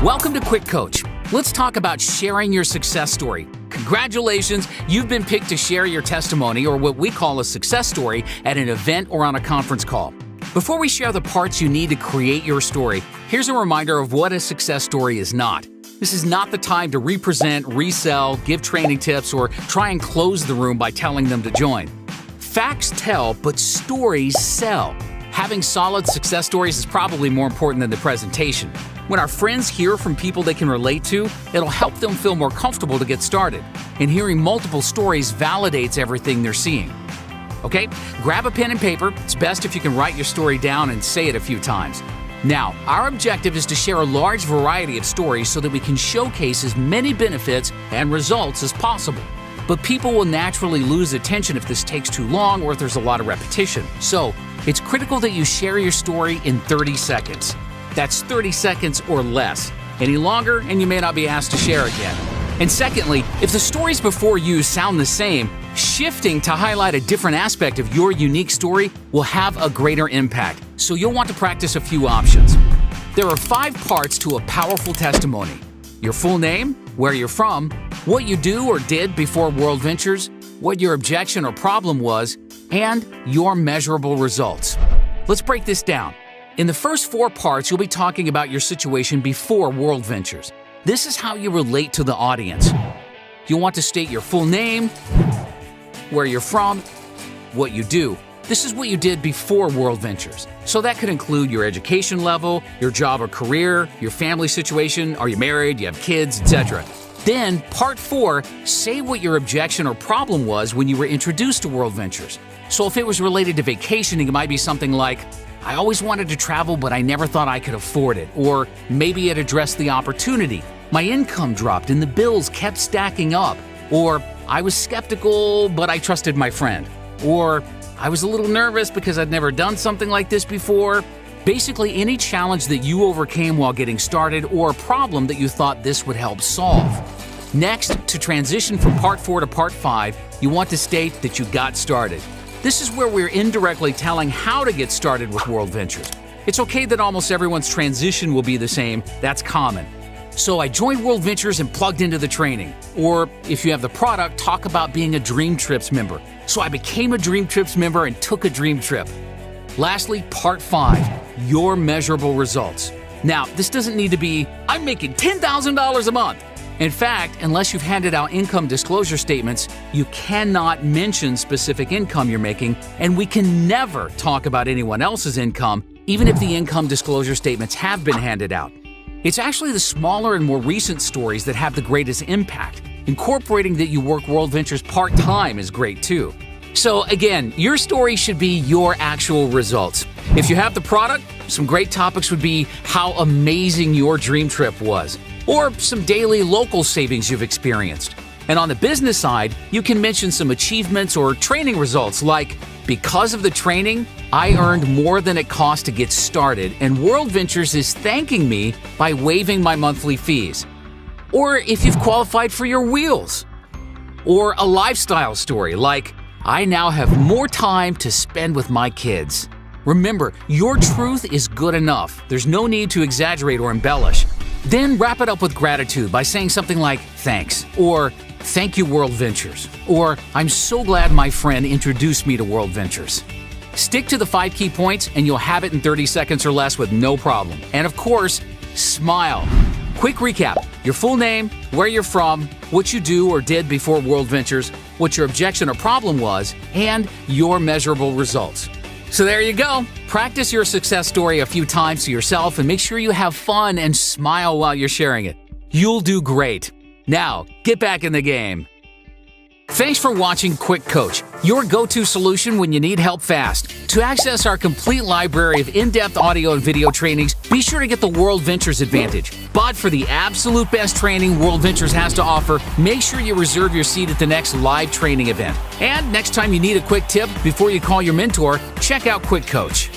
Welcome to Quick Coach. Let's talk about sharing your success story. Congratulations, you've been picked to share your testimony, or what we call a success story, at an event or on a conference call. Before we share the parts you need to create your story, here's a reminder of what a success story is not. This is not the time to represent, resell, give training tips, or try and close the room by telling them to join. Facts tell, but stories sell. Having solid success stories is probably more important than the presentation. When our friends hear from people they can relate to, it'll help them feel more comfortable to get started. And hearing multiple stories validates everything they're seeing. Okay, grab a pen and paper. It's best if you can write your story down and say it a few times. Now, our objective is to share a large variety of stories so that we can showcase as many benefits and results as possible. But people will naturally lose attention if this takes too long or if there's a lot of repetition. So, it's critical that you share your story in 30 seconds. That's 30 seconds or less. Any longer, and you may not be asked to share again. And secondly, if the stories before you sound the same, shifting to highlight a different aspect of your unique story will have a greater impact. So you'll want to practice a few options. There are 5 parts to a powerful testimony: your full name, where you're from, what you do or did before World Ventures, what your objection or problem was, and your measurable results. Let's break this down. In the first 4 parts, you'll be talking about your situation before World Ventures. This is how you relate to the audience. You'll want to state your full name, where you're from, what you do. This is what you did before World Ventures. So that could include your education level, your job or career, your family situation, are you married, you have kids, etc. Then, part 4, say what your objection or problem was when you were introduced to World Ventures. So if it was related to vacationing, it might be something like, I always wanted to travel, but I never thought I could afford it. Or maybe it addressed the opportunity. My income dropped and the bills kept stacking up. Or I was skeptical, but I trusted my friend. Or I was a little nervous because I'd never done something like this before. Basically, any challenge that you overcame while getting started or a problem that you thought this would help solve. Next, to transition from part 4 to part 5, you want to state that you got started. This is where we're indirectly telling how to get started with World Ventures. It's okay that almost everyone's transition will be the same. That's common. So I joined World Ventures and plugged into the training. Or if you have the product, talk about being a Dream Trips member. So I became a Dream Trips member and took a dream trip. Lastly, part 5, your measurable results. Now, this doesn't need to be, I'm making $10,000 a month. In fact, unless you've handed out income disclosure statements, you cannot mention specific income you're making, and we can never talk about anyone else's income, even if the income disclosure statements have been handed out. It's actually the smaller and more recent stories that have the greatest impact. Incorporating that you work World Ventures part-time is great too. So again, your story should be your actual results. If you have the product, some great topics would be how amazing your dream trip was, or some daily local savings you've experienced. And on the business side, you can mention some achievements or training results like, because of the training, I earned more than it cost to get started, and World Ventures is thanking me by waiving my monthly fees. Or if you've qualified for your wheels. Or a lifestyle story like, I now have more time to spend with my kids. Remember, your truth is good enough. There's no need to exaggerate or embellish. Then wrap it up with gratitude by saying something like, thanks, or thank you, World Ventures, or I'm so glad my friend introduced me to World Ventures. Stick to the 5 key points and you'll have it in 30 seconds or less with no problem. And of course, smile. Quick recap: your full name, where you're from, what you do or did before World Ventures, what your objection or problem was, and your measurable results. So there you go. Practice your success story a few times to yourself and make sure you have fun and smile while you're sharing it. You'll do great. Now, get back in the game. Thanks for watching Quick Coach, your go-to solution when you need help fast. To access our complete library of in-depth audio and video trainings, be sure to get the World Ventures Advantage. But for the absolute best training World Ventures has to offer, make sure you reserve your seat at the next live training event. And next time you need a quick tip before you call your mentor, check out Quick Coach.